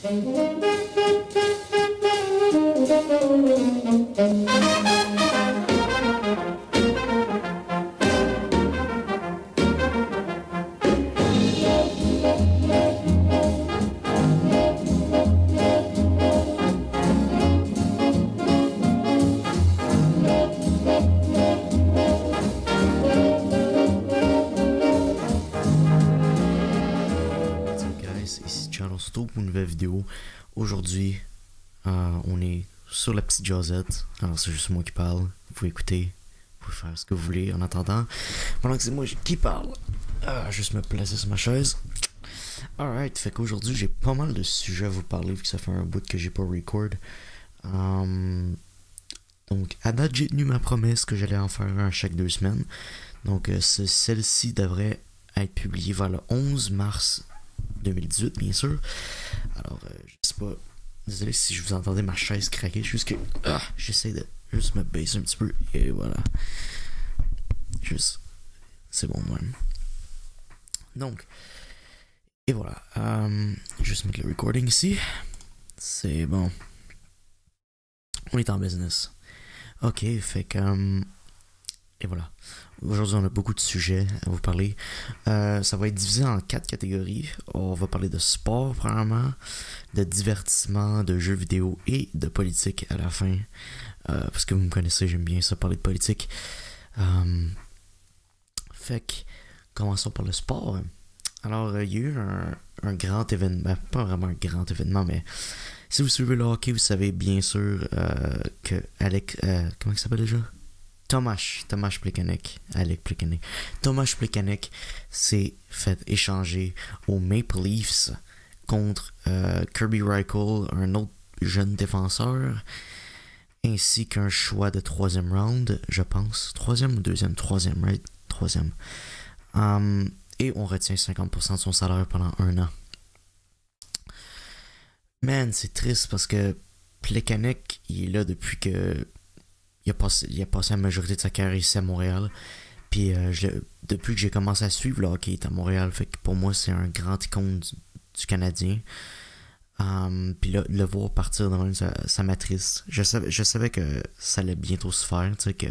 Pour une nouvelle vidéo. Aujourd'hui, on est sur la petite jazzette. Alors c'est juste moi qui parle. Vous pouvez écouter, vous pouvez faire ce que vous voulez en attendant. Pendant que c'est moi qui parle, juste me placer sur ma chaise. Alright, fait qu'aujourd'hui j'ai pas mal de sujets à vous parler vu que ça fait un bout que j'ai pas record. Donc à date j'ai tenu ma promesse que j'allais en faire un chaque 2 semaines. Donc celle-ci devrait être publiée vers le 11 mars 2018 bien sûr. Alors je sais pas, désolé si je vous entendais ma chaise craquer, juste que j'essaie de juste me baisser un petit peu et voilà, juste c'est bon même. Donc et voilà, juste mettre le recording ici, c'est bon, on est en business. Ok, fait que et voilà. Aujourd'hui, on a beaucoup de sujets à vous parler. Ça va être divisé en 4 catégories. On va parler de sport, premièrement, de divertissement, de jeux vidéo et de politique à la fin. Parce que vous me connaissez, j'aime bien ça, parler de politique. Fait que, commençons par le sport. Alors, il y a eu un grand événement, pas vraiment un grand événement, mais si vous suivez le hockey, vous savez bien sûr que Alec, comment il s'appelle déjà? Tomáš Plekanec, Alec Plekanec. Tomáš Plekanec s'est fait échanger aux Maple Leafs contre Kirby Reichel, un autre jeune défenseur, ainsi qu'un choix de 3e round, je pense. 3e ou 2e? 3e, right? 3e. Et on retient 50% de son salaire pendant 1 an. Man, c'est triste parce que Plekanec, il est là depuis que il a passé la majorité de sa carrière ici à Montréal. Puis depuis que j'ai commencé à suivre le hockey, il est à Montréal. Fait que pour moi, c'est un grand icône du Canadien. Puis là, le voir partir de même, ça m'attriste. Je savais que ça allait bientôt se faire. Tu sais, que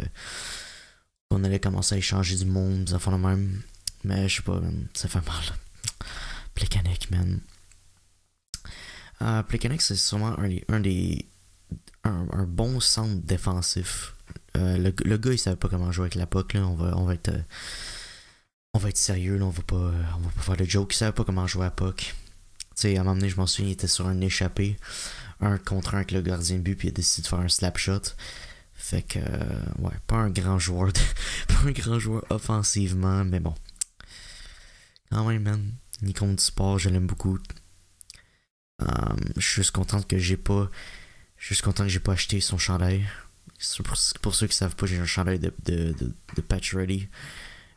on allait commencer à échanger du monde, des affaires de même. Mais je sais pas, man, ça fait mal. Plekanec, man. Plekanec, c'est sûrement un bon centre défensif. Le gars il savait pas comment jouer avec la puck là. On va être sérieux là. On va pas faire de joke. Il savait pas comment jouer à puck. Tu sais, à un moment donné je m'en souviens, il était sur un échappé 1 contre 1 avec le gardien de but puis il a décidé de faire un slap shot. Fait que ouais, pas un grand joueur pas un grand joueur offensivement, mais bon, quand même, man, l'icône du sport, je l'aime beaucoup. Je suis juste content que j'ai pas acheté son chandail. Pour ceux qui savent pas, j'ai un chandail de Patch Ready.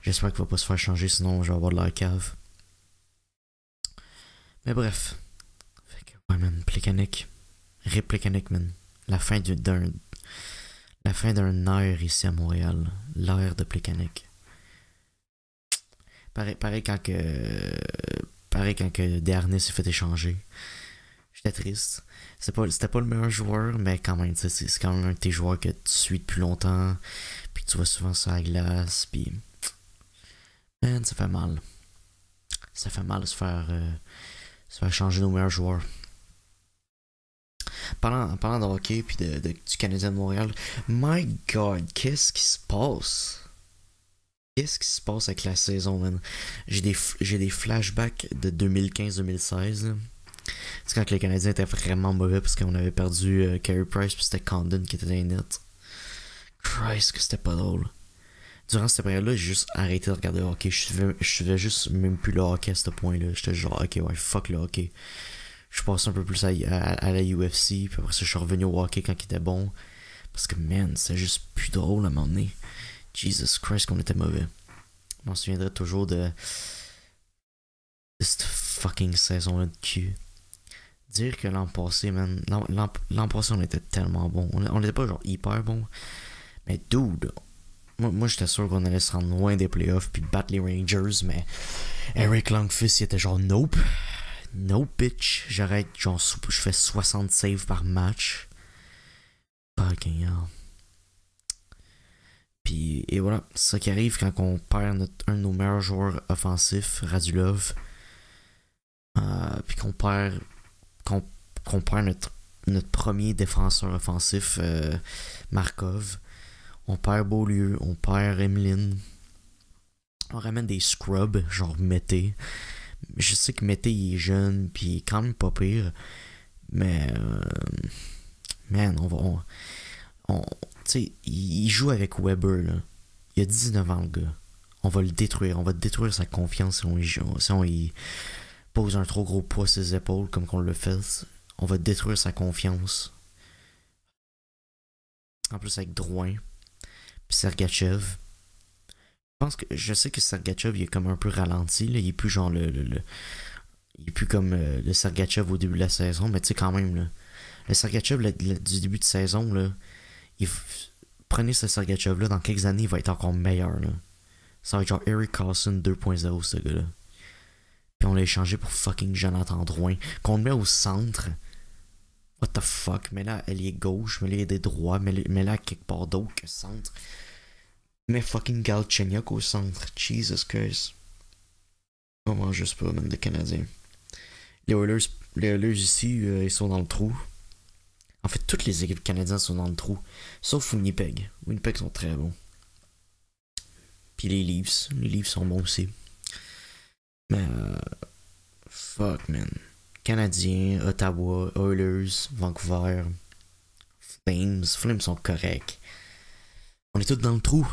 J'espère qu'il va pas se faire changer, sinon je vais avoir de la cave. Mais bref. Fait que, ouais, man, Plekanec. Rip Plekanec, man. La fin d'un air ici à Montréal. L'air de Plekanec. Pareil quand que Desharnais s'est fait échanger. J'étais triste. C'était pas le meilleur joueur, mais quand même, c'est quand même un de tes joueurs que tu suis depuis longtemps, puis que tu vois souvent sur la glace, puis man, ça fait mal. Ça fait mal de se faire changer nos meilleurs joueurs. Parlant de hockey puis du Canadien de Montréal, my God, qu'est-ce qui se passe? Qu'est-ce qui se passe avec la saison, man? J'ai des flashbacks de 2015-2016. C'est quand les Canadiens étaient vraiment mauvais parce qu'on avait perdu Carey Price puis c'était Condon qui était dans les nets. Christ, que c'était pas drôle. Durant cette période-là, j'ai juste arrêté de regarder le hockey. Je suivais juste même plus le hockey à ce point-là. J'étais genre, ok, ouais, fuck le hockey. Je suis passé un peu plus à la UFC, puis après ça, je suis revenu au hockey quand il était bon. Parce que, man, c'est juste plus drôle à un moment donné. Jesus Christ, qu'on était mauvais. Je m'en souviendrai toujours de cette fucking saison-là de cul. Dire que l'an passé, man, l'an passé, on était tellement bon. On était pas genre hyper bon. Mais dude, moi j'étais sûr qu'on allait se rendre loin des playoffs puis battre les Rangers, mais Eric Longfist il était genre nope. No bitch, j'arrête, genre, je fais 60 saves par match. Fucking hell. Puis, et voilà, c'est ça qui arrive quand on perd un de nos meilleurs joueurs offensifs, Radulov. Puis qu'on perd notre premier défenseur offensif, Markov. On perd Beaulieu, on perd Emeline. On ramène des scrubs, genre Mété. Je sais que Mété il est jeune, puis il est quand même pas pire. Mais, man, tu sais, il joue avec Weber, là. Il a 19 ans, le gars. On va le détruire. On va détruire sa confiance si on y pose un trop gros poids sur ses épaules, comme qu'on le fait. On va détruire sa confiance. En plus, avec Drouin. Puis Sergachev. Je sais que Sergachev, il est comme un peu ralenti, là. Il est plus genre il est plus comme le Sergachev au début de la saison. Mais tu sais, quand même, là. Le Sergachev du début de saison, là. Prenez ce Sergachev là, dans quelques années, il va être encore meilleur, là. Ça va être genre Eric Carlson 2.0, ce gars-là. Puis on l'a échangé pour fucking Jonathan Drouin, qu'on le met au centre. What the fuck? Mais là, elle est gauche, mais là, il est droit, mais là, quelque part d'autre que centre. Mais fucking Galchenyuk au centre. Jesus Christ. On mange juste pas, même des Canadiens. Les Oilers ici, ils sont dans le trou. En fait, toutes les équipes canadiennes sont dans le trou. Sauf Winnipeg. Winnipeg sont très bons. Puis les Leafs. Les Leafs sont bons aussi. Mais fuck, man. Canadiens, Ottawa, Oilers, Vancouver, Flames. Flames sont corrects. On est tous dans le trou.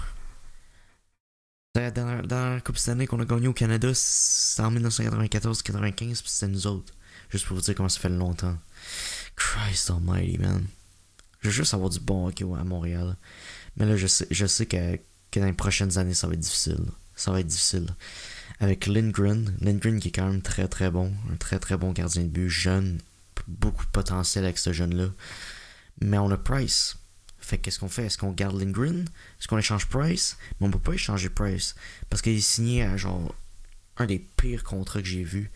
Dans la Coupe Stanley qu'on a gagné au Canada, c'était en 1994-95, puis c'était nous autres. Juste pour vous dire comment ça fait longtemps. Christ almighty, man. Je veux juste avoir du bon hockey à Montréal. Mais là, je sais que dans les prochaines années, ça va être difficile. Ça va être difficile. Avec Lindgren qui est quand même très très bon. Un très très bon gardien de but. Jeune. Beaucoup de potentiel avec ce jeune-là. Mais on a Price. Fait qu'est-ce qu'on fait? Est-ce qu'on garde Lindgren? Est-ce qu'on échange Price? Mais on peut pas échanger Price. Parce qu'il est signé à genre un des pires contrats que j'ai vu.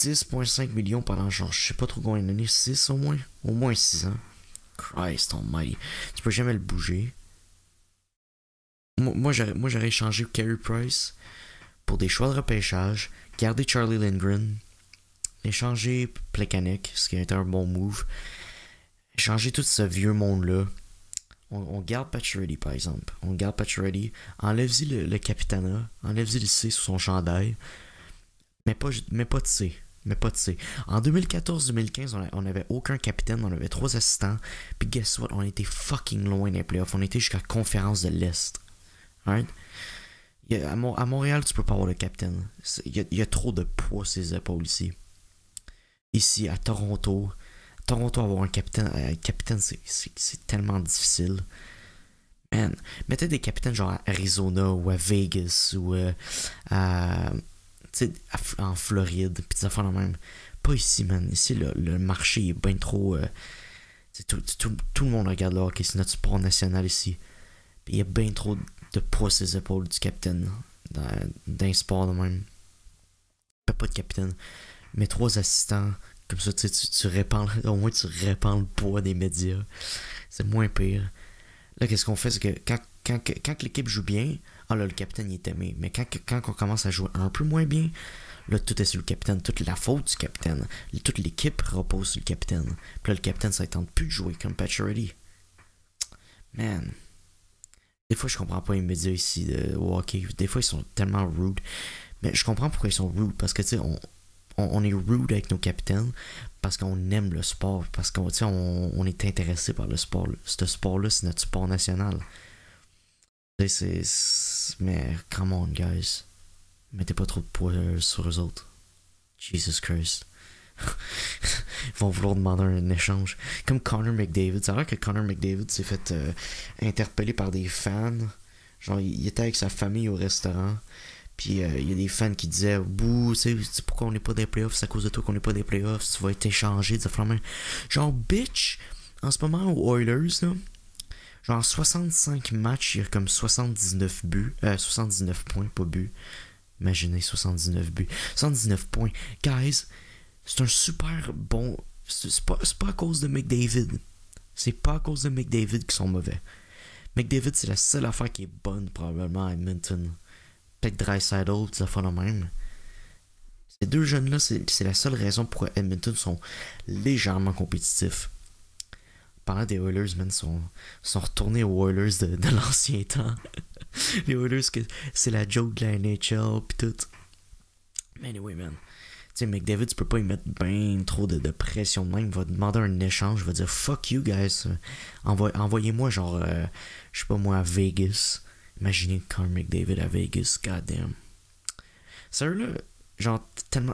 10,5 millions pendant genre je sais pas trop combien d'années. 6 au moins? Au moins 6 ans. Christ almighty. Tu peux jamais le bouger. Moi j'aurais échangé Carey Price pour des choix de repêchage. Garder Charlie Lindgren. Échanger Plekanec, ce qui a été un bon move. Changer tout ce vieux monde-là. On garde Pacioretty, par exemple. On garde Pacioretty. Enlève-y le Capitana. Enlève-y le C sur son chandail. Mais pas de C. Mais pas de C. En 2014-2015, on avait aucun capitaine. On avait 3 assistants. Puis guess what? On était fucking loin des playoffs. On était jusqu'à la conférence de l'Est. Right? À Montréal, tu peux pas avoir le capitaine. Il y a trop de poids sur ses épaules ici. Ici, à Toronto, avoir un capitaine, c'est tellement difficile. Man, mettez des capitaines genre à Arizona ou à Vegas ou en Floride, pis des affaires la même. Pas ici, man. Ici, le marché est bien trop. Tout le monde regarde le hockey, c'est notre sport national ici. Pis il y a bien trop de poids sur les épaules du capitaine d'un sport de même. Pas de capitaine, mais 3 assistants. Comme ça, tu répands, au moins tu répands le poids des médias. C'est moins pire. Là, qu'est-ce qu'on fait? C'est que quand l'équipe joue bien, là, le capitaine il est aimé. Mais quand on commence à jouer un peu moins bien, là, tout est sur le capitaine. Toute la faute du capitaine. Toute l'équipe repose sur le capitaine. Puis là, le capitaine, ça ne tente plus de jouer comme Pacioretty. Man. Des fois, je comprends pas les médias ici au hockey. Des fois, ils sont tellement rude. Mais je comprends pourquoi ils sont rude. Parce que, tu sais, on est rude avec nos capitaines parce qu'on aime le sport, parce qu'on on est intéressé par le sport. Ce sport-là, c'est notre sport national. Mais come on, guys. Mettez pas trop de poids sur eux autres. Jesus Christ. Ils vont vouloir demander un échange. Comme Connor McDavid. C'est vrai que Connor McDavid s'est fait interpeller par des fans. Genre, il était avec sa famille au restaurant. Puis il y a des fans qui disaient bouh, c'est pourquoi on n'est pas des playoffs, c'est à cause de toi qu'on n'est pas des playoffs, tu vas être échangé, genre bitch, en ce moment aux Oilers là, genre 65 matchs, il y a comme 79 buts, 79 points, pas buts, Imaginez 79 buts. 79 points. Guys, c'est un super bon... C'est pas à cause de McDavid. C'est pas à cause de McDavid qu'ils sont mauvais. McDavid, c'est la seule affaire qui est bonne, probablement, à Edmonton. Peut-être Draisaitl, ça fait le même. Ces deux jeunes-là, c'est la seule raison pourquoi Edmonton sont légèrement compétitifs. Parlant des Oilers, man, sont retournés aux Oilers de l'ancien temps. Les Oilers, c'est la joke de la NHL, pis tout. Mais anyway, man. Tu sais, McDavid, tu peux pas y mettre ben trop de pression de même. Il va demander un échange. Il va dire fuck you, guys. Envoyez-moi, genre, je sais pas moi, à Vegas. Imaginez Connor McDavid à Vegas, goddamn. Sérieux, là, genre,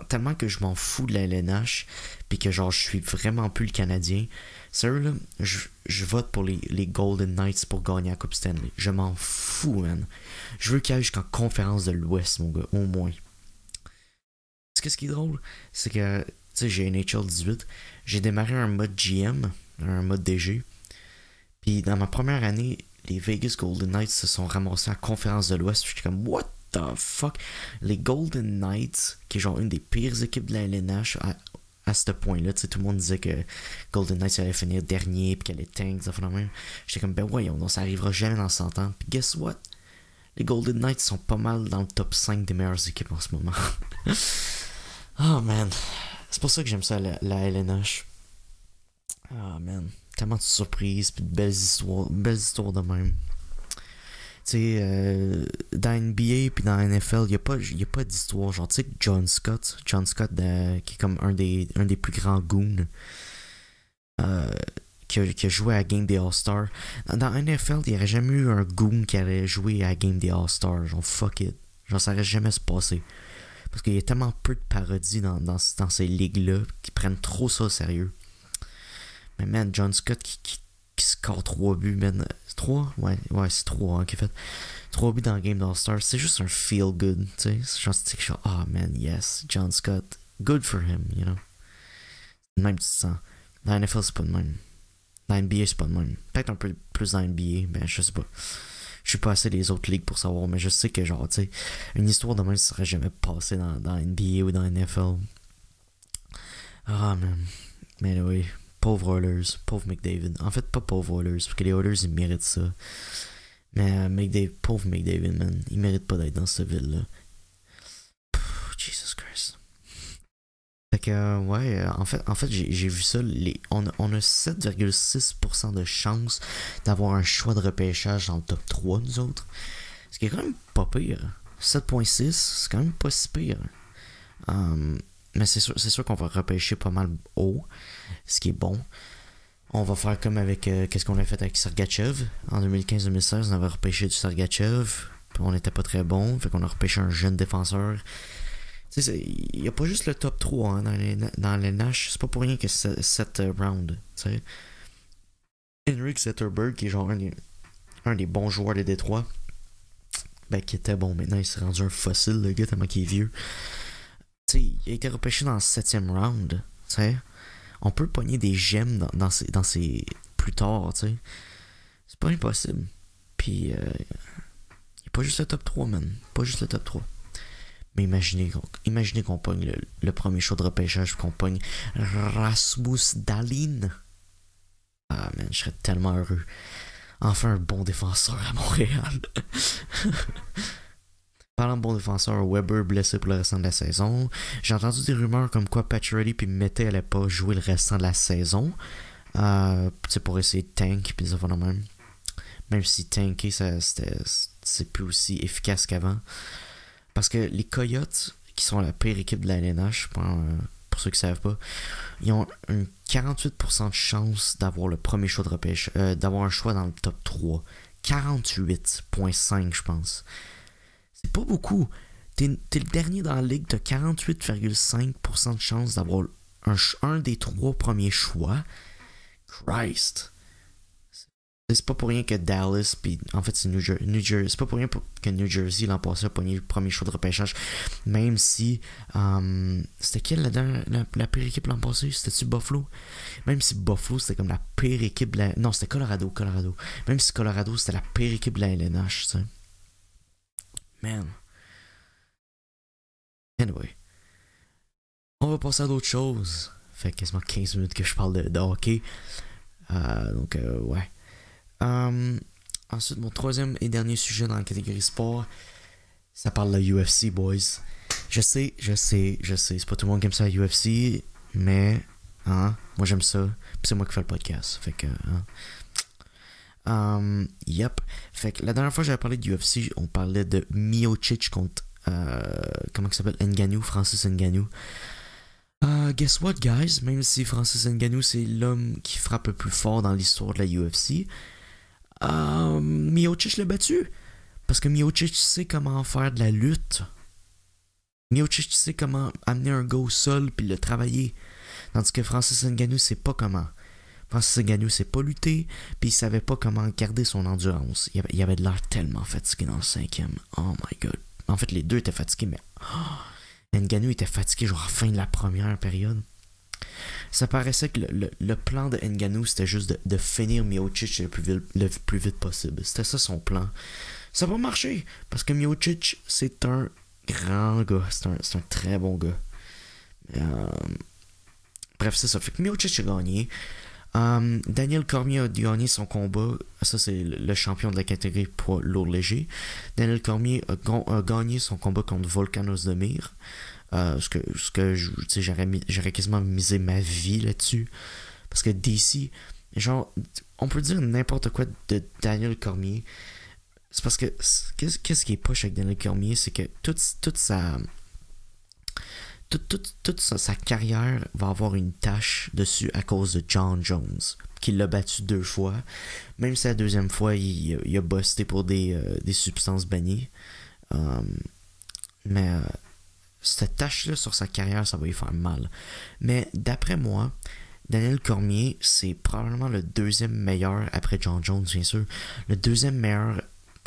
tellement que je m'en fous de la LNH, pis que, genre, je suis vraiment plus le Canadien. Sérieux, là, je vote pour les Golden Knights pour gagner la Coupe Stanley. Je m'en fous, man. Je veux qu'il y aille jusqu'en conférence de l'Ouest, mon gars, au moins. Ce qui est drôle, c'est que, tu sais, j'ai NHL 18, j'ai démarré un mode GM, un mode DG, puis dans ma première année, les Vegas Golden Knights se sont ramassés à la conférence de l'Ouest, j'étais comme, what the fuck? Les Golden Knights, qui est genre une des pires équipes de la LNH à ce point-là, tu sais, tout le monde disait que Golden Knights allait finir dernier, puis qu'elle est tank, ça fait la même. J'étais comme, ben voyons, non, ça arrivera jamais dans 100 ans, puis guess what? Les Golden Knights sont pas mal dans le top 5 des meilleures équipes en ce moment. Oh man, c'est pour ça que j'aime ça la LNH. Oh man, tellement de surprises pis de belles histoires de même. Tu sais, dans NBA pis dans NFL, y a pas d'histoire. Genre, tu sais, John Scott qui est comme un des plus grands goons, qui a joué à la Game des All-Stars. Dans NFL, il n'y aurait jamais eu un goon qui allait jouer à la Game des All-Stars. Genre, fuck it. Genre, ça aurait jamais se passer. Parce qu'il y a tellement peu de parodies dans ces ligues-là qui prennent trop ça au sérieux. Mais man, John Scott qui score 3 buts, man. 3? Ouais, c'est 3 hein, qui a fait 3 buts dans le game d'All-Star. C'est juste un feel good, tu sais. C'est genre, oh man, yes, John Scott. Good for him, you know. Même tu te sens. Dans la NFL, c'est pas de même. Dans la NBA, c'est pas de même. Peut-être un peu plus dans la NBA, mais je sais pas. Je suis pas assez des autres ligues pour savoir, mais je sais que genre, tu sais, une histoire de même serait jamais passée dans NBA ou dans NFL. Ah, man. Mais oui, pauvre Oilers, pauvre McDavid. En fait, pas pauvre Oilers, parce que les Oilers, ils méritent ça. Mais pauvre McDavid, man, il mérite pas d'être dans cette ville-là. Jesus Christ. Fait que, ouais, en fait j'ai vu ça. On a 7,6% de chance d'avoir un choix de repêchage dans le top 3, nous autres. Ce qui est quand même pas pire. 7,6, c'est quand même pas si pire. Mais c'est sûr qu'on va repêcher pas mal haut, ce qui est bon. On va faire comme avec qu'est-ce qu'on a fait avec Sergachev. En 2015-2016, on avait repêché du Sergachev, puis on était pas très bon, fait qu'on a repêché un jeune défenseur. Il n'y a pas juste le top 3 hein, dans les Nash. C'est pas pour rien que 7 rounds. T'sais. Henrik Zetterberg, qui est genre un des bons joueurs de Détroit, ben, qui était bon maintenant, il s'est rendu un fossile, le gars, tellement qu'il est vieux. T'sais, il a été repêché dans le 7e round. T'sais. On peut pogner des gemmes dans ces plus tard. T'sais. C'est pas impossible. Puis, il n'y a pas juste le top 3, man. Pas juste le top 3. Mais imaginez qu'on pogne le premier show de repêchage, qu'on pogne Rasmus Dahlin. Ah man, je serais tellement heureux. Enfin un bon défenseur à Montréal. Parlant de bon défenseur, Weber blessé pour le restant de la saison. J'ai entendu des rumeurs comme quoi Pacioretty puis Mété allaient pas jouer le restant de la saison. Pour essayer de tank puis ça va de même. Même si tanker, c'est plus aussi efficace qu'avant. Parce que les Coyotes, qui sont la pire équipe de la LNH, pour ceux qui ne savent pas, ils ont une 48% de chance d'avoir le premier choix de repêche, d'avoir un choix dans le top 3. 48,5 je pense. C'est pas beaucoup. T'es le dernier dans la ligue, t'as 48,5% de chance d'avoir un des 3 premiers choix. Christ. C'est pas pour rien que Dallas, puis en fait c'est New Jersey, c'est pas pour rien que New Jersey l'an passé a pogné le premier choix de repêchage, même si c'était quelle la pire équipe l'an passé? C'était-tu Buffalo? Même si Buffalo c'était comme la pire équipe de la... Non, c'était Colorado. Même si Colorado c'était la pire équipe de la LNH, tu sais. Man. Anyway. On va passer à d'autres choses. Fait quasiment 15 minutes que je parle de hockey. Donc, ouais. Ensuite, mon troisième et dernier sujet dans la catégorie sport, ça parle de la UFC, boys. Je sais, c'est pas tout le monde qui aime ça, la UFC, mais, moi j'aime ça, pis c'est moi qui fais le podcast. Fait que, yep. Fait que la dernière fois que j'avais parlé de UFC, on parlait de Miocic contre, comment il s'appelle, Ngannou, Francis Ngannou. Guess what, guys? Même si Francis Ngannou, c'est l'homme qui frappe le plus fort dans l'histoire de la UFC, Miocic l'a battu. Parce que Miocic sait comment faire de la lutte. Miocic sait comment amener un gars au sol puis le travailler. Tandis que Francis Ngannou sait pas comment. Francis Ngannou sait pas lutter puis il savait pas comment garder son endurance. Il avait de l'air tellement fatigué dans le cinquième. Oh my god. En fait, les deux étaient fatigués, mais... Ngannou était fatigué genre à la fin de la première période. Ça paraissait que le plan de Ngannou, c'était juste de finir Miocic le plus vite possible. C'était ça son plan. Ça va marcher, parce que Miocic, c'est un grand gars. C'est un très bon gars. Bref, c'est ça. Fait que Miocic a gagné. Daniel Cormier a gagné son combat. Ça, c'est le champion de la catégorie poids lourd léger. Daniel Cormier a gagné son combat contre Volkan Ozdemir. Ce que j'aurais quasiment misé ma vie là-dessus. Parce que DC, genre, on peut dire n'importe quoi de Daniel Cormier. C'est parce que, qu'est-ce qui est poche avec Daniel Cormier, c'est que toute sa carrière va avoir une tâche dessus à cause de John Jones, qui l'a battu 2 fois. Même si la deuxième fois, il a busté pour des substances bannies. Mais cette tâche-là sur sa carrière, ça va lui faire mal. Mais d'après moi, Daniel Cormier, c'est probablement le deuxième meilleur, après John Jones, bien sûr, le deuxième meilleur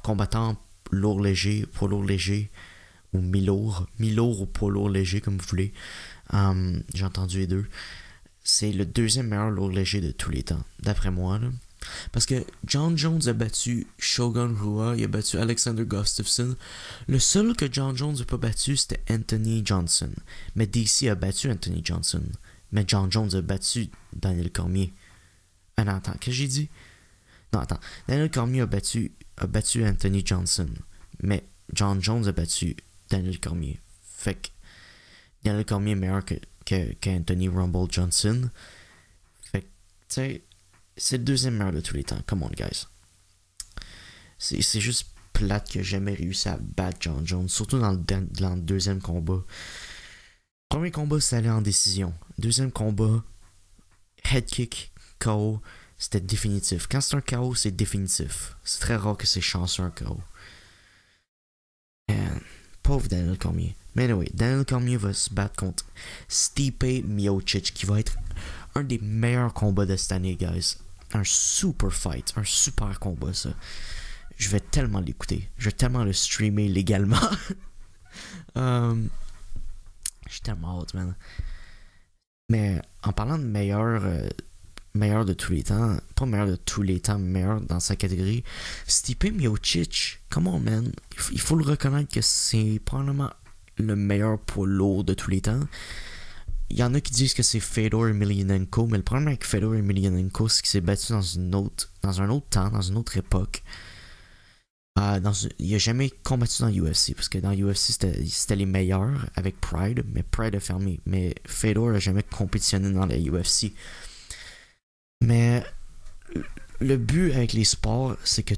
combattant lourd léger, poids lourd léger, ou mi-lourd ou poids lourd léger, comme vous voulez. J'ai entendu les deux. C'est le deuxième meilleur lourd léger de tous les temps, d'après moi, là. Parce que John Jones a battu Shogun Rua, il a battu Alexander Gustafsson. Le seul que John Jones n'a pas battu, c'était Anthony Johnson. Mais DC a battu Anthony Johnson. Mais John Jones a battu Daniel Cormier. Ah non, attends, qu'est-ce que j'ai dit? Non, attends. Daniel Cormier a battu Anthony Johnson. Mais John Jones a battu Daniel Cormier. Fait que Daniel Cormier est meilleur qu'Anthony Rumble Johnson. Fait que, tu sais, c'est le deuxième meilleur de tous les temps. Come on, guys. C'est juste plate qu'il n'a jamais réussi à battre John Jones. Surtout dans le deuxième combat. Premier combat, c'est allé en décision. Deuxième combat, head kick, KO, c'était définitif. Quand c'est un KO, c'est définitif. C'est très rare que c'est chanceux un KO. And, pauvre Daniel Cormier. Mais anyway, Daniel Cormier va se battre contre Stipe Miocic, qui va être un des meilleurs combats de cette année, guys. Un super fight, un super combat, ça. Je vais tellement l'écouter. Je vais tellement le streamer légalement. J'ai tellement hâte, man. Mais en parlant de meilleur de tous les temps, pas meilleur de tous les temps, mais meilleur dans sa catégorie, Stipe Miocic, come on, man. Il faut le reconnaître que c'est probablement le meilleur poids lourd de tous les temps. Il y en a qui disent que c'est Fedor Emelianenko, mais le problème avec Fedor Emelianenko, c'est qu'il s'est battu dans un autre temps, dans une autre époque. Il a jamais combattu dans l'UFC, parce que dans l'UFC, c'était les meilleurs avec Pride, mais Pride a fermé. Mais Fedor a jamais compétitionné dans la UFC. Mais le but avec les sports, c'est que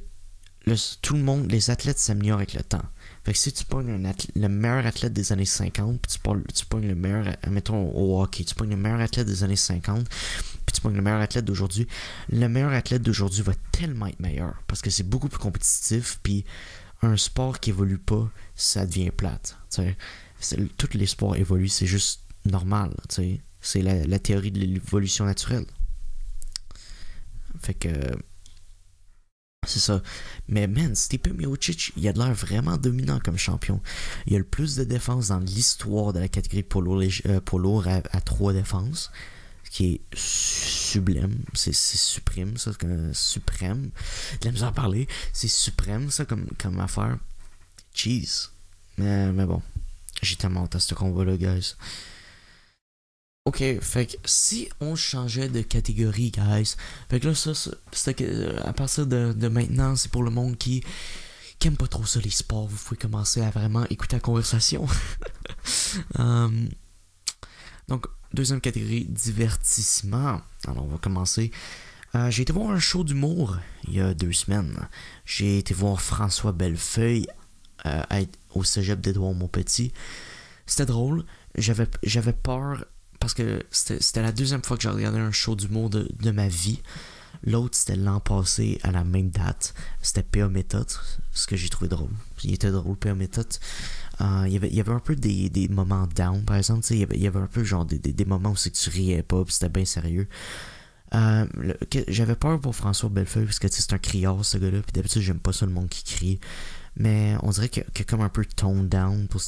tout le monde, les athlètes s'améliorent avec le temps. Fait que si tu pognes le meilleur athlète des années 50, puis tu pognes le meilleur, mettons au hockey, tu pognes le meilleur athlète des années 50, puis tu pognes le meilleur athlète d'aujourd'hui, le meilleur athlète d'aujourd'hui va tellement être meilleur, parce que c'est beaucoup plus compétitif, puis un sport qui évolue pas, ça devient plate. Tous les sports évoluent, c'est juste normal, t'sais. C'est la théorie de l'évolution naturelle. Fait que... c'est ça. Mais man, Stipe Miocic, il a de l'air vraiment dominant comme champion. Il a le plus de défense dans l'histoire de la catégorie poids lourd à 3 défenses. Ce qui est sublime. C'est suprême, ça. Suprême. De la misère à parler. C'est suprême, ça, comme affaire. Jeez. Mais bon. J'ai tellement hâte à ce combat-là, guys. Ok, fait que si on changeait de catégorie, guys, fait que là, c'est que à partir de maintenant, c'est pour le monde qui aime pas trop ça, les sports. Vous pouvez commencer à vraiment écouter la conversation. Donc, deuxième catégorie, divertissement. Alors, on va commencer. J'ai été voir un show d'humour il y a 2 semaines. J'ai été voir François Bellefeuille au cégep d'Édouard-Montpetit. C'était drôle. J'avais peur parce que c'était la deuxième fois que j'ai regardé un show d'humour de ma vie. L'autre, c'était l'an passé à la même date. C'était P.A. Méthode, ce que j'ai trouvé drôle. Il était drôle, P.A. Méthode. Il y avait un peu des moments down, par exemple. Il y avait un peu genre des moments où c'est que tu riais pas, puis c'était bien sérieux. J'avais peur pour François Bellefeuille, parce que c'est un criard, ce gars-là. Puis d'habitude, j'aime pas ça le monde qui crie. Mais on dirait qu'il y a comme un peu tone down pour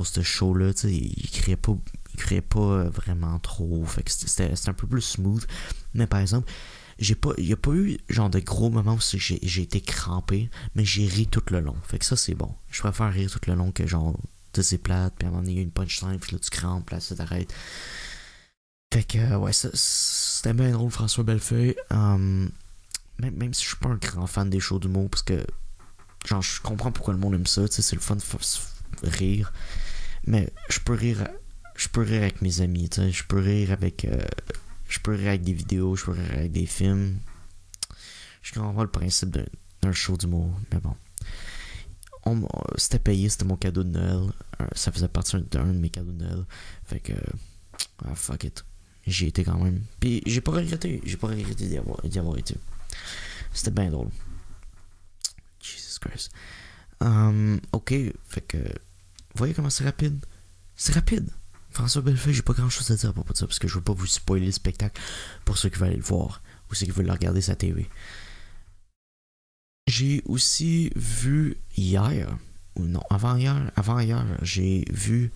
ce show-là. Il criait pas vraiment trop. Fait que c'était un peu plus smooth. Mais par exemple, il n'y a pas eu genre de gros moments où j'ai été crampé, mais j'ai ri tout le long. Fait que ça, c'est bon. Je préfère rire tout le long que genre, c'est plate, puis à un moment donné, il y a une punchline, puis là, tu crampes, là, ça t'arrête. Fait que, ouais, c'était bien drôle, François Bellefeuille. Même si je suis pas un grand fan des shows d'humour, parce que, genre, je comprends pourquoi le monde aime ça, tu sais, c'est le fun de rire. Mais je peux rire avec mes amis, tu sais, je peux rire avec des vidéos, je peux rire avec des films. Je comprends pas le principe d'un show d'humour, mais bon. C'était payé, c'était mon cadeau de Noël. Ça faisait partie d'un de mes cadeaux de Noël. Fait que, fuck it. J'y étais quand même. Puis j'ai pas regretté d'y avoir été. C'était bien drôle. Jesus Christ. Ok, fait que, vous voyez comment c'est rapide? C'est rapide. François Bellefeuille, j'ai pas grand chose à dire à propos de ça parce que je veux pas vous spoiler le spectacle pour ceux qui veulent aller le voir ou ceux qui veulent le regarder sur la TV. J'ai aussi vu hier, ou non, avant-hier, j'ai vu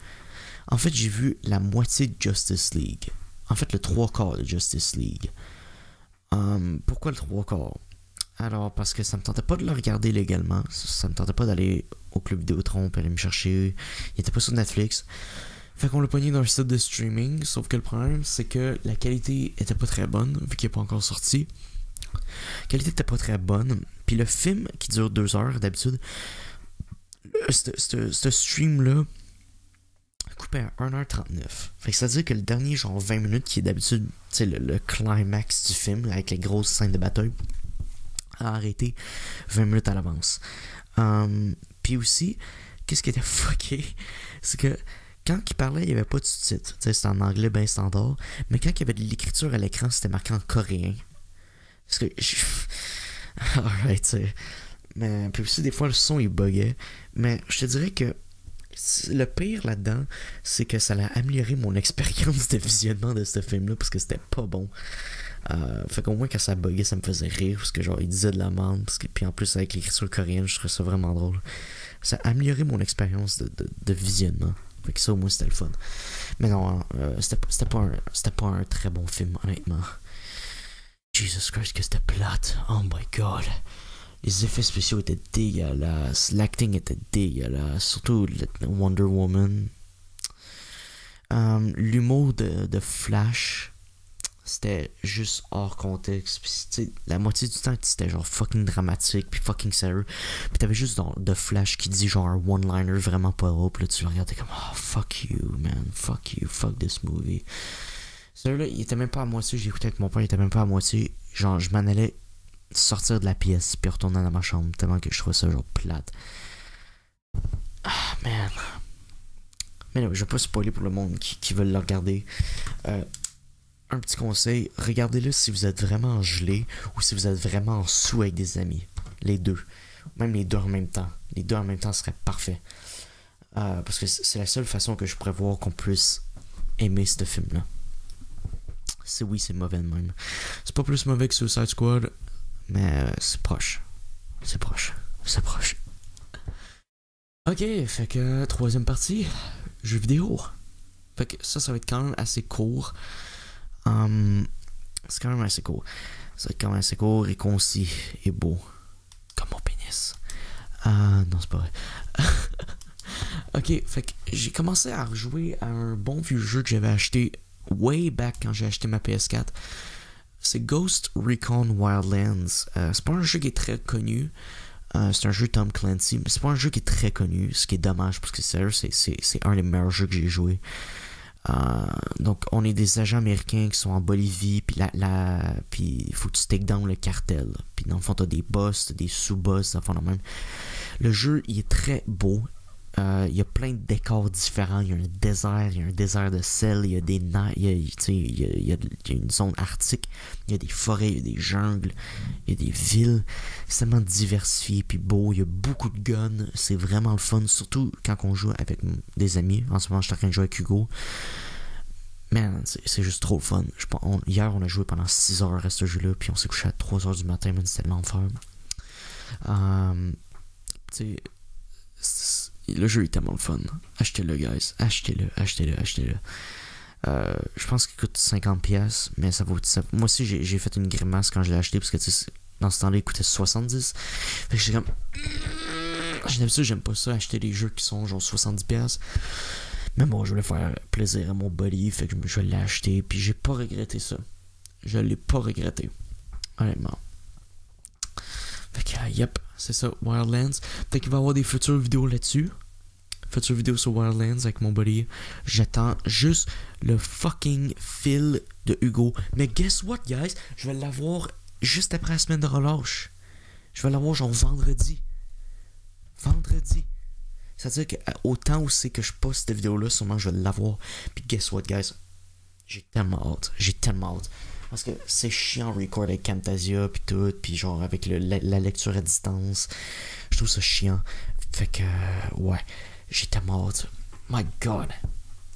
la moitié de Justice League. En fait, le 3/4 de Justice League. Pourquoi le 3/4? Alors, parce que ça me tentait pas de le regarder légalement. Ça me tentait pas d'aller au Club Vidéotron et aller me chercher. Il était pas sur Netflix. Fait qu'on l'a pogné dans un site de streaming, sauf que le problème, c'est que la qualité était pas très bonne, vu qu'il n'est pas encore sorti. La qualité était pas très bonne, puis le film, qui dure 2 heures d'habitude, ce stream-là coupé à 1h39. Fait que ça veut dire que le dernier genre 20 minutes, qui est d'habitude le climax du film, avec les grosses scènes de bataille, a arrêté 20 minutes à l'avance. Puis aussi, qu'est-ce qui était fucké, c'est que quand il parlait, il n'y avait pas de sous-titres. C'était en anglais bien standard. Mais quand il y avait de l'écriture à l'écran, c'était marqué en coréen. Parce que... Alright, t'sais. Mais puis aussi, des fois, le son, il buguait. Mais je te dirais que le pire là-dedans, c'est que ça a amélioré mon expérience de visionnement de ce film-là, parce que c'était pas bon. Fait qu'au moins, quand ça buguait, ça me faisait rire, parce que genre, il disait de la merde. Puis en plus, avec l'écriture coréenne, je trouvais ça vraiment drôle. Ça a amélioré mon expérience de visionnement. Fait que ça, au moins, c'était le fun. Mais non, c'était pas un très bon film, honnêtement. Jesus Christ, que c'était plate. Oh my god. Les effets spéciaux étaient dégueulasses. L'acting était dégueulasse. Surtout Wonder Woman. L'humour de Flash, c'était juste hors contexte. Puis, la moitié du temps, c'était genre fucking dramatique, puis fucking sérieux. Puis t'avais juste de Flash qui dit genre un one-liner vraiment pas drôle. Puis là, tu le regardais comme, oh, fuck you, man. Fuck you, fuck this movie. Celui-là, il était même pas à moitié. J'ai écouté avec mon père, il était même pas à moitié. Genre, je m'en allais sortir de la pièce, puis retourner dans ma chambre, tellement que je trouvais ça genre plate. Ah, man. Mais non, je vais pas spoiler pour le monde qui veut le regarder. Un petit conseil, regardez-le si vous êtes vraiment gelé ou si vous êtes vraiment sous avec des amis. Les deux. Même les deux en même temps. Les deux en même temps seraient parfaits. Parce que c'est la seule façon que je pourrais voir qu'on puisse aimer ce film-là. C'est mauvais de même. C'est pas plus mauvais que Suicide Squad, mais c'est proche. C'est proche. Ok, fait que troisième partie, jeux vidéo. Fait que ça va être quand même assez court. C'est quand même assez court. Ça va être quand même assez court et concis et beau. Comme mon pénis. Non, c'est pas vrai. Ok, fait que j'ai commencé à rejouer à un bon vieux jeu que j'avais acheté way back quand j'ai acheté ma PS4. C'est Ghost Recon Wildlands. C'est pas un jeu qui est très connu. C'est un jeu Tom Clancy, mais c'est pas un jeu qui est très connu, ce qui est dommage parce que sérieux, c'est un des meilleurs jeux que j'ai joué. Donc on est des agents américains qui sont en Bolivie, puis puis il faut que tu take down le cartel. Puis dans le fond t'as des boss, t'as des sous-boss, dans le fond même. Le jeu il est très beau. Il y a plein de décors différents. Il y a un désert de sel, il y a des il y a une zone arctique, il y a des forêts, il y a des jungles, il y a des villes. C'est tellement diversifié puis beau. Il y a beaucoup de guns. C'est vraiment le fun, surtout quand on joue avec des amis. En ce moment, je suis en train de jouer avec Hugo. Man, c'est juste trop le fun. Hier, on a joué pendant 6 heures à ce jeu-là, puis on s'est couché à 3 heures du matin, man, c'était l'enfer. Tu sais, le jeu est tellement le fun. Achetez-le, guys. Achetez-le. Je pense qu'il coûte 50$, mais ça vaut ça. Moi aussi, j'ai fait une grimace quand je l'ai acheté, parce que dans ce temps-là, il coûtait 70$. Fait que j'étais comme. D'habitude, j'aime pas ça, acheter des jeux qui sont genre 70$. Mais bon, je voulais faire plaisir à mon buddy, fait que je l'ai acheté, puis j'ai pas regretté ça. Je l'ai pas regretté. Honnêtement. Fait que, yep, c'est ça, Wildlands. Peut-être qu'il va y avoir des futures vidéos là-dessus. Futures vidéos sur Wildlands avec mon buddy. J'attends juste le fucking fil de Hugo. Mais guess what, guys? Je vais l'avoir juste après la semaine de relâche. Je vais l'avoir genre vendredi. C'est-à-dire qu'au temps où c'est que je poste cette vidéo-là, sûrement je vais l'avoir. Puis guess what, guys? J'ai tellement hâte. Parce que c'est chiant record avec Camtasia puis tout, puis genre avec la lecture à distance. Je trouve ça chiant. Fait que, ouais, j'ai tellement hâte. My God.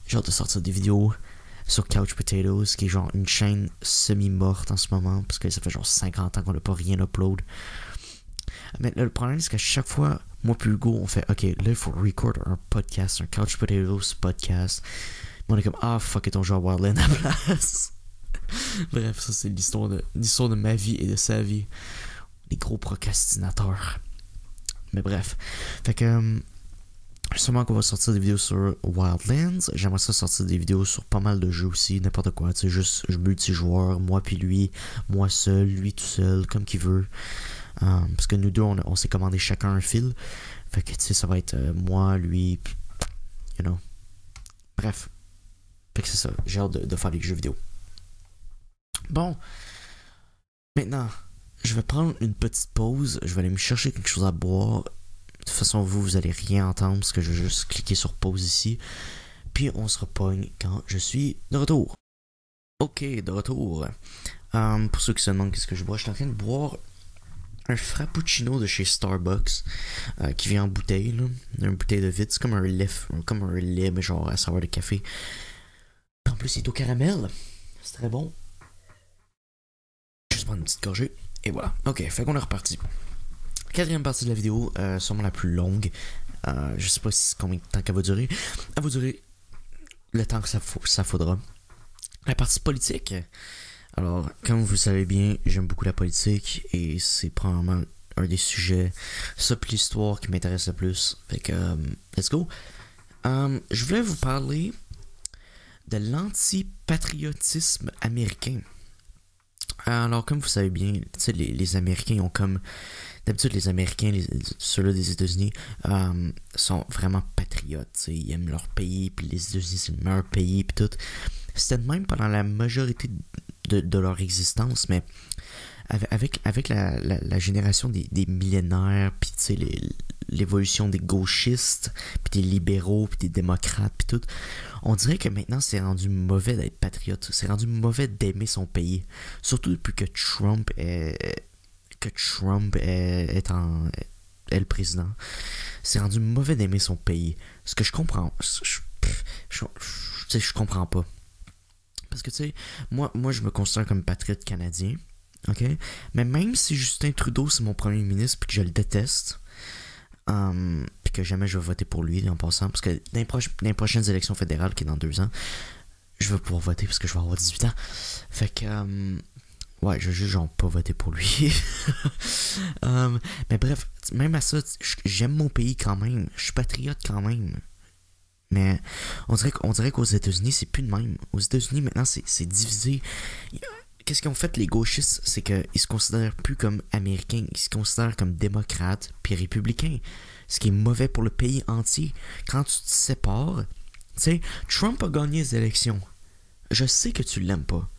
J'ai hâte de sortir des vidéos sur Couch Potatoes, qui est genre une chaîne semi-morte en ce moment, parce que ça fait genre 50 ans qu'on n'a pas rien upload. Mais là, le problème, c'est qu'à chaque fois, moi puis Hugo, on fait, ok, là, il faut record un podcast, un Couch Potatoes podcast. Mais on est comme, ah, fuck it, on joue à Wildland à la place. Bref, ça c'est l'histoire de ma vie et de sa vie. Les gros procrastinateurs. Mais bref. Fait que sûrement qu'on va sortir des vidéos sur Wildlands. J'aimerais ça sortir des vidéos sur pas mal de jeux aussi, n'importe quoi. Tu sais, juste multijoueur, moi puis lui, moi seul, lui tout seul, comme qu'il veut. Parce que nous deux, on s'est commandé chacun un fil. Fait que tu sais, ça va être moi, lui, you know. Bref. Fait que c'est ça. J'ai hâte de faire des jeux vidéo. Bon, maintenant, je vais prendre une petite pause. Je vais aller me chercher quelque chose à boire. De toute façon, vous allez rien entendre parce que je vais juste cliquer sur pause ici. Puis on se repogne quand je suis de retour. Ok, de retour. Pour ceux qui se demandent qu'est-ce que je bois, je suis en train de boire un frappuccino de chez Starbucks qui vient en bouteille, là. Une bouteille de vitre. C'est comme un lait, mais genre à saveur de café. En plus, c'est au caramel. C'est très bon. Juste prendre une petite gorgée. Et voilà. Ok, fait qu'on est reparti. Quatrième partie de la vidéo, sûrement la plus longue. Je sais pas combien de temps qu'elle va durer. Elle va durer le temps que ça faudra. La partie politique. Alors, comme vous le savez bien, j'aime beaucoup la politique et c'est probablement un des sujets, ça puis l'histoire qui m'intéresse le plus. Fait que, let's go. Je voulais vous parler de l'antipatriotisme américain. Alors, comme vous savez bien, les Américains ont comme... D'habitude, les Américains, ceux-là des États-Unis, sont vraiment patriotes. Ils aiment leur pays, puis les États-Unis, c'est le meilleur pays, puis tout. C'était de même pendant la majorité de leur existence, mais avec la génération des millénaires, puis l'évolution des gauchistes, puis des libéraux, puis des démocrates, puis tout, on dirait que maintenant c'est rendu mauvais d'être patriote, c'est rendu mauvais d'aimer son pays, surtout depuis que Trump est le président. C'est rendu mauvais d'aimer son pays. Ce que je comprends, je comprends pas. Parce que tu sais, moi je me considère comme patriote canadien, ok? Mais même si Justin Trudeau c'est mon premier ministre puis que je le déteste, puis que jamais je vais voter pour lui en passant, parce que dans les prochaines élections fédérales qui est dans 2 ans, je vais pouvoir voter parce que je vais avoir 18 ans. Fait que Ouais, je juge genre pas voter pour lui. Mais bref, même à ça, j'aime mon pays quand même. Je suis patriote quand même. Mais on dirait qu'aux États-Unis, c'est plus de même. Aux États-Unis, maintenant, c'est divisé. Qu'est-ce qu'ils ont fait, les gauchistes? C'est qu'ils se considèrent plus comme américains. Ils se considèrent comme démocrates puis républicains. Ce qui est mauvais pour le pays entier. Quand tu te sépares, tu sais, Trump a gagné les élections. Je sais que tu l'aimes pas.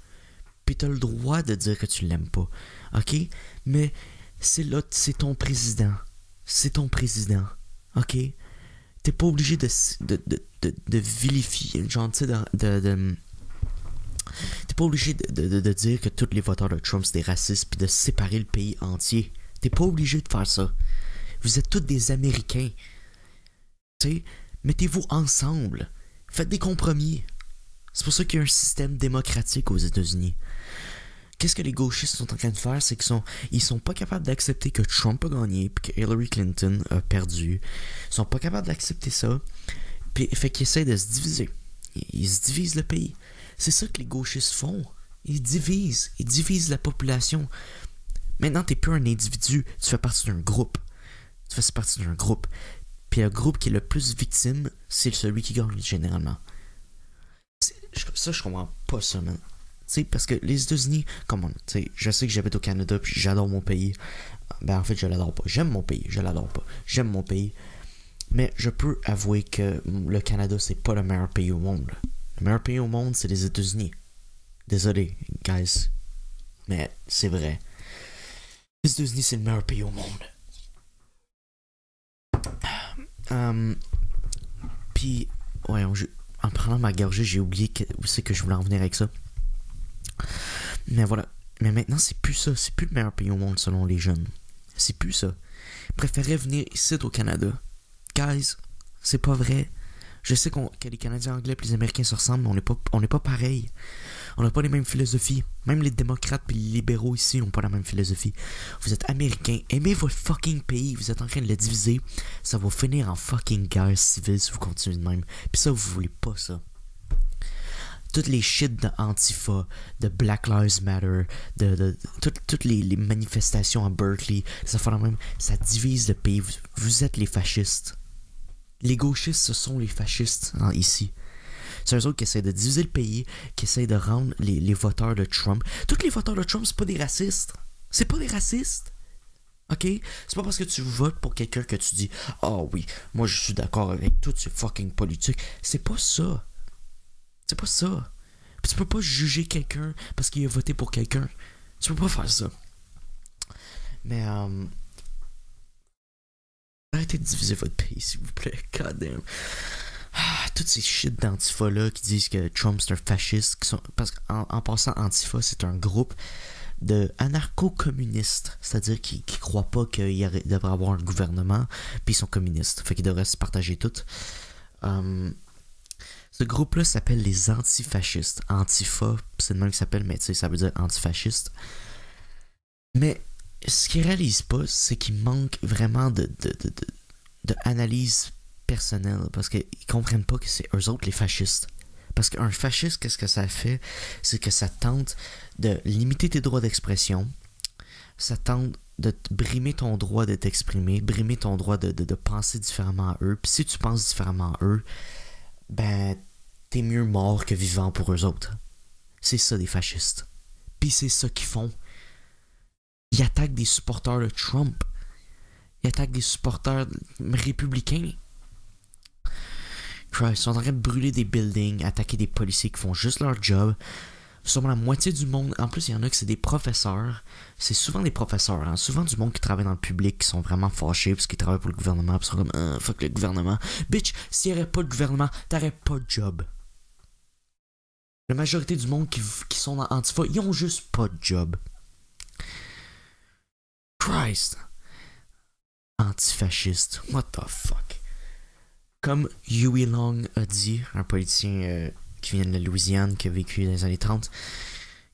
Puis t'as le droit de dire que tu l'aimes pas. OK? Mais c'est ton président. C'est ton président. OK? T'es pas obligé de vilifier, genre, tu sais, t'es pas obligé de dire que tous les voteurs de Trump c'est des racistes puis de séparer le pays entier. T'es pas obligé de faire ça. Vous êtes tous des Américains. Tu sais, mettez-vous ensemble. Faites des compromis. C'est pour ça qu'il y a un système démocratique aux États-Unis. Qu'est-ce que les gauchistes sont en train de faire? C'est qu'ils sont pas capables d'accepter que Trump a gagné puis que Hillary Clinton a perdu. Ils sont pas capables d'accepter ça. Puis, fait qu'ils essaient de se diviser. Ils se divisent le pays. C'est ça que les gauchistes font. Ils divisent la population. Maintenant, t'es plus un individu. Tu fais partie d'un groupe. Tu fais partie d'un groupe. Puis le groupe qui est le plus victime, c'est celui qui gagne généralement. Ça, je comprends pas ça, man. Tu sais, parce que les États-Unis, comment, tu sais, je sais que j'habite au Canada puis j'adore mon pays. Ben, en fait, je l'adore pas. J'aime mon pays, je l'adore pas. J'aime mon pays. Mais je peux avouer que le Canada, c'est pas le meilleur pays au monde. Le meilleur pays au monde, c'est les États-Unis. Désolé, guys. Mais c'est vrai. Les États-Unis, c'est le meilleur pays au monde. Puis, ouais, en prenant ma gorgée, j'ai oublié où c'est que je voulais en venir avec ça. Mais voilà. Mais maintenant, c'est plus ça. C'est plus le meilleur pays au monde selon les jeunes. C'est plus ça. Ils préféraient venir ici au Canada. Guys, c'est pas vrai. Je sais que les Canadiens anglais et les Américains se ressemblent, mais on n'est pas pareil. On n'a pas les mêmes philosophies. Même les démocrates et les libéraux ici n'ont pas la même philosophie. Vous êtes Américains, aimez votre fucking pays, vous êtes en train de le diviser. Ça va finir en fucking guerre civile si vous continuez de même. Puis ça, vous voulez pas ça. Toutes les shit de Antifa, de Black Lives Matter, toutes les manifestations à Berkeley, ça divise le pays. Vous êtes les fascistes. Les gauchistes, ce sont les fascistes ici. C'est eux autres qui essaient de diviser le pays, qui essaient de rendre les voteurs de Trump. Tous les voteurs de Trump, c'est pas des racistes. C'est pas des racistes. OK? C'est pas parce que tu votes pour quelqu'un que tu dis « Ah oui, moi je suis d'accord avec toutes ces fucking politiques. » C'est pas ça. C'est pas ça. Puis tu peux pas juger quelqu'un parce qu'il a voté pour quelqu'un. Tu peux pas faire ça. Mais arrêtez de diviser votre pays, s'il vous plaît. God damn. Toutes ces shit d'Antifa là qui disent que Trump c'est un fasciste. Parce qu'en passant, Antifa, c'est un groupe de anarcho-communistes. C'est-à-dire qu'ils croient pas qu'il devrait avoir un gouvernement. Puis ils sont communistes. Fait qu'ils devraient se partager tout. Ce groupe-là s'appelle les antifascistes. Antifa, c'est le nom qui s'appelle, mais tu sais, ça veut dire antifasciste. Mais ce qu'ils réalisent pas, c'est qu'il manque vraiment de analyse personnelle, parce qu'ils comprennent pas que c'est eux autres les fascistes. Parce qu'un fasciste, qu'est-ce que ça fait? C'est que ça tente de limiter tes droits d'expression, ça tente de brimer ton droit de t'exprimer, brimer ton droit de penser différemment à eux. Puis si tu penses différemment à eux, ben, t'es mieux mort que vivant pour eux autres. C'est ça des fascistes. Puis c'est ça qu'ils font. Ils attaquent des supporters de Trump. Ils attaquent des supporters républicains. Christ, ils sont en train de brûler des buildings, attaquer des policiers qui font juste leur job. Sûrement la moitié du monde. En plus, il y en a que c'est des professeurs. C'est souvent des professeurs. Hein? Souvent du monde qui travaille dans le public qui sont vraiment fâchés parce qu'ils travaillent pour le gouvernement. Puis ils sont comme fuck le gouvernement. Bitch, s'il n'y aurait pas de gouvernement, t'aurais pas de job. La majorité du monde qui sont dans Antifa, ils ont juste pas de job. Christ. Antifasciste. What the fuck. Comme Huey Long a dit, un politicien qui vient de la Louisiane, qui a vécu dans les années 30.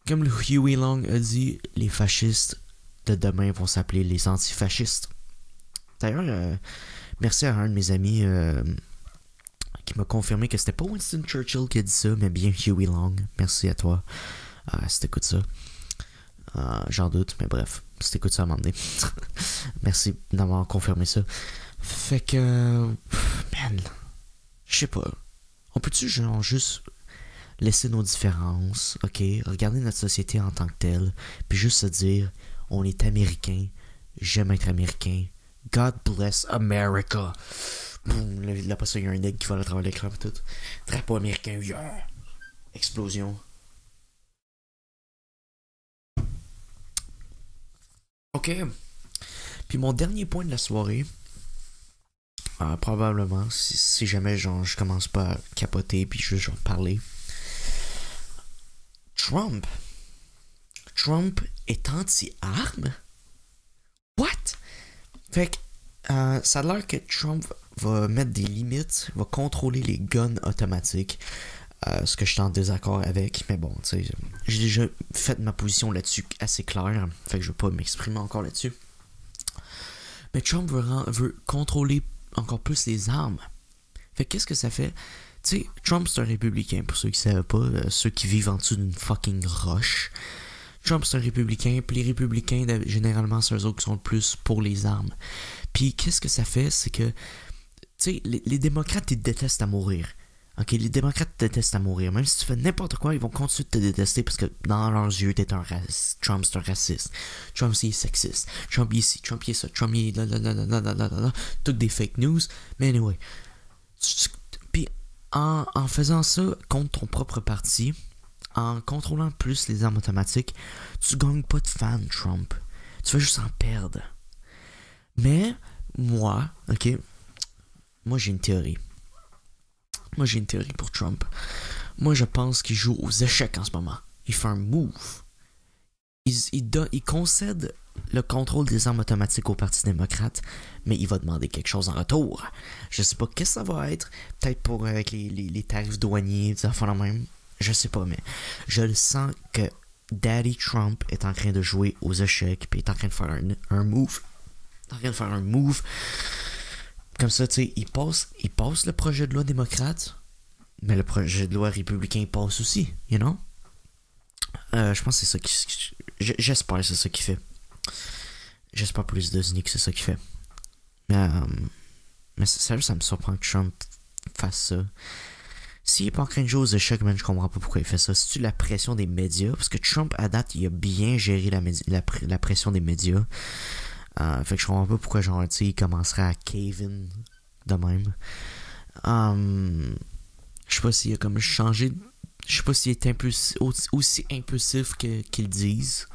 Comme Huey Long a dit, les fascistes de demain vont s'appeler les antifascistes. D'ailleurs, merci à un de mes amis qui m'a confirmé que c'était pas Winston Churchill qui a dit ça, mais bien Huey Long. Merci à toi si t'écoutes ça. J'en doute, mais bref, si t'écoutes ça à un moment donné. Merci d'avoir confirmé ça. Fait que... man, je sais pas. On peut-tu genre juste laisser nos différences, ok? Regarder notre société en tant que telle, puis juste se dire, on est américain, j'aime être américain. God bless America. Boum, là, après ça, il y a un egg qui va à travers l'écran et tout. Drapeau américain, yeah! Explosion. Ok. Puis mon dernier point de la soirée, probablement, si jamais genre, je commence pas à capoter puis juste genre parler. Trump. Trump est anti-armes? What? Fait que ça a l'air que Trump va mettre des limites, va contrôler les guns automatiques. Ce que je suis en désaccord avec, mais bon, tu sais, j'ai déjà fait ma position là-dessus assez claire, fait que je vais pas m'exprimer encore là-dessus. Mais Trump veut contrôler encore plus les armes. Fait que qu'est-ce que ça fait? Tu sais, Trump c'est un républicain, pour ceux qui savent pas, ceux qui vivent en dessous d'une fucking roche. Trump c'est un républicain, puis les républicains, généralement, c'est eux autres qui sont le plus pour les armes. Puis qu'est-ce que ça fait? C'est que, tu sais, les démocrates, ils détestent à mourir. Ok, les démocrates te détestent à mourir. Même si tu fais n'importe quoi, ils vont continuer de te détester parce que dans leurs yeux, t'es un raciste. Trump, c'est un raciste. Trump, c'est sexiste. Trump, il est ci. Trump, il est ça. Trump, il est tout des fake news. Mais anyway. Puis, en faisant ça contre ton propre parti, en contrôlant plus les armes automatiques, tu gagnes pas de fans, Trump. Tu vas juste en perdre. Mais, moi, ok, moi, j'ai une théorie. Moi, j'ai une théorie pour Trump. Moi, je pense qu'il joue aux échecs en ce moment. Il fait un move. Il concède le contrôle des armes automatiques au Parti démocrate, mais il va demander quelque chose en retour. Je sais pas qu'est-ce que ça va être. Peut-être pour avec les tarifs douaniers, des affaires la même. Je sais pas, mais je le sens que Daddy Trump est en train de jouer aux échecs, puis est en train de faire un move. Il est en train de faire un move. Comme ça, tu sais, il passe le projet de loi démocrate, mais le projet de loi républicain passe aussi, you know? Je pense que c'est ça qui... J'espère que c'est ça qu'il fait. J'espère pour les États-Unis que c'est ça qu'il fait. Mais sérieux, ça me surprend que Trump fasse ça. S'il est pas en train de jouer aux échecs, man, je comprends pas pourquoi il fait ça. C'est-tu la pression des médias? Parce que Trump, à date, il a bien géré la pression des médias. Fait que je comprends pas pourquoi genre tu sais il commencerait à cave in de même. Je sais pas s'il a comme changé. Je sais pas s'il est aussi impulsif qu'ils disent.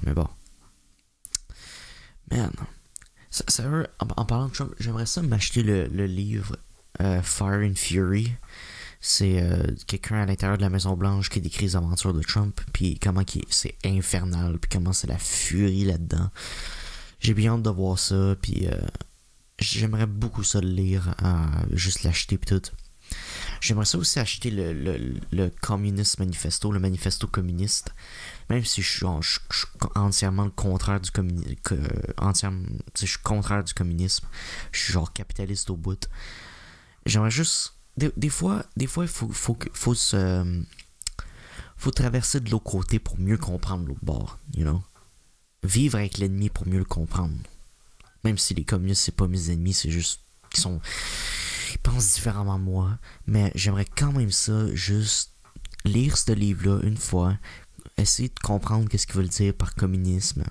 Mais bon. Man. Sérieux, en parlant de Trump, j'aimerais ça m'acheter le livre Fire and Fury. C'est quelqu'un à l'intérieur de la Maison Blanche qui décrit les aventures de Trump, puis comment c'est infernal, puis comment c'est la furie là-dedans. J'ai bien hâte de voir ça, puis j'aimerais beaucoup ça le lire, juste l'acheter puis tout. J'aimerais ça aussi acheter le Communist Manifesto, le manifesto communiste, même si je suis entièrement le contraire du communisme. Je suis contraire du communisme. Je suis genre capitaliste au bout. J'aimerais juste... Des fois, il faut traverser de l'autre côté pour mieux comprendre l'autre bord, you know? Vivre avec l'ennemi pour mieux le comprendre. Même si les communistes, c'est pas mes ennemis, c'est juste ils pensent différemment de moi. Mais j'aimerais quand même ça, juste lire ce livre-là une fois, essayer de comprendre qu'est-ce qu'ils veulent dire par communisme.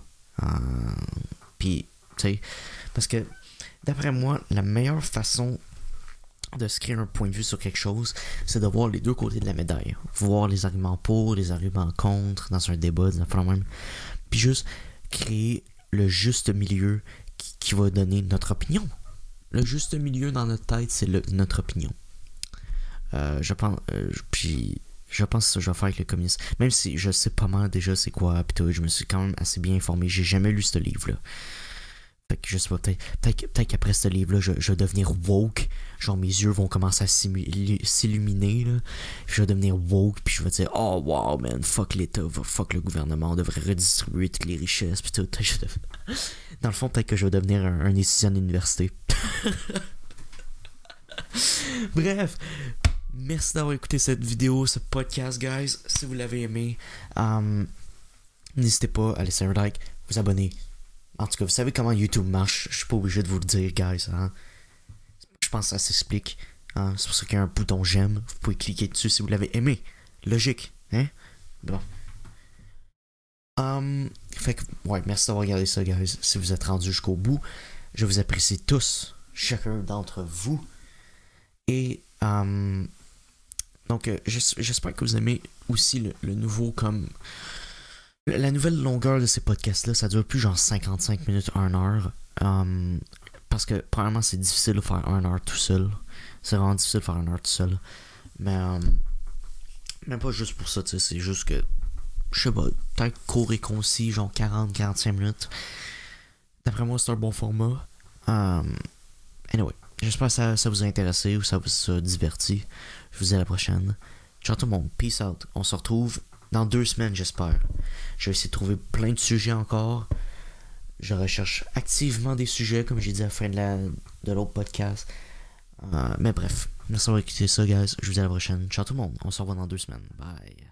Puis, tu sais, parce que, d'après moi, la meilleure façon de se créer un point de vue sur quelque chose, c'est de voir les deux côtés de la médaille. Voir les arguments pour, les arguments contre, dans un débat, dans un même. Puis juste créer le juste milieu qui va donner notre opinion. Le juste milieu dans notre tête, c'est notre opinion. Je pense que ça je vais faire avec le communisme. Même si je sais pas mal déjà c'est quoi, pis tout, je me suis quand même assez bien informé. J'ai jamais lu ce livre-là. Fait que je sais pas, peut-être qu'après ce livre-là, je vais devenir woke. Genre mes yeux vont commencer à s'illuminer, là. Je vais devenir woke, puis je vais dire, oh wow, man, fuck l'État, fuck le gouvernement, on devrait redistribuer toutes les richesses, puis tout. Dans le fond, peut-être que je vais devenir un étudiant d'université. Bref, merci d'avoir écouté cette vidéo, ce podcast, guys. Si vous l'avez aimé, N'hésitez pas à laisser un like, vous abonner. En tout cas, vous savez comment YouTube marche. Je suis pas obligé de vous le dire, guys. Hein? Je pense que ça s'explique. Hein? C'est pour ça qu'il y a un bouton j'aime. Vous pouvez cliquer dessus si vous l'avez aimé. Logique, hein? Bon. Fait que, ouais, merci d'avoir regardé ça, guys. Si vous êtes rendus jusqu'au bout, je vous apprécie tous, chacun d'entre vous. Et, donc, j'espère que vous aimez aussi le nouveau, comme, la nouvelle longueur de ces podcasts-là. Ça dure plus genre 55 minutes, 1 heure. Parce que, premièrement, c'est difficile de faire 1 heure tout seul. C'est vraiment difficile de faire 1 heure tout seul. Mais, même pas juste pour ça, tu sais, c'est juste que, je sais pas, peut-être court et concis, genre 40-45 minutes. D'après moi, c'est un bon format. Anyway, j'espère que ça vous a intéressé ou ça vous a diverti. Je vous dis à la prochaine. Ciao tout le monde, peace out. On se retrouve dans 2 semaines, j'espère. Je vais essayer de trouver plein de sujets encore. Je recherche activement des sujets, comme j'ai dit à la fin de l'autre podcast. Mais bref, merci d'avoir écouté ça, guys. Je vous dis à la prochaine. Ciao tout le monde, on se revoit dans 2 semaines. Bye.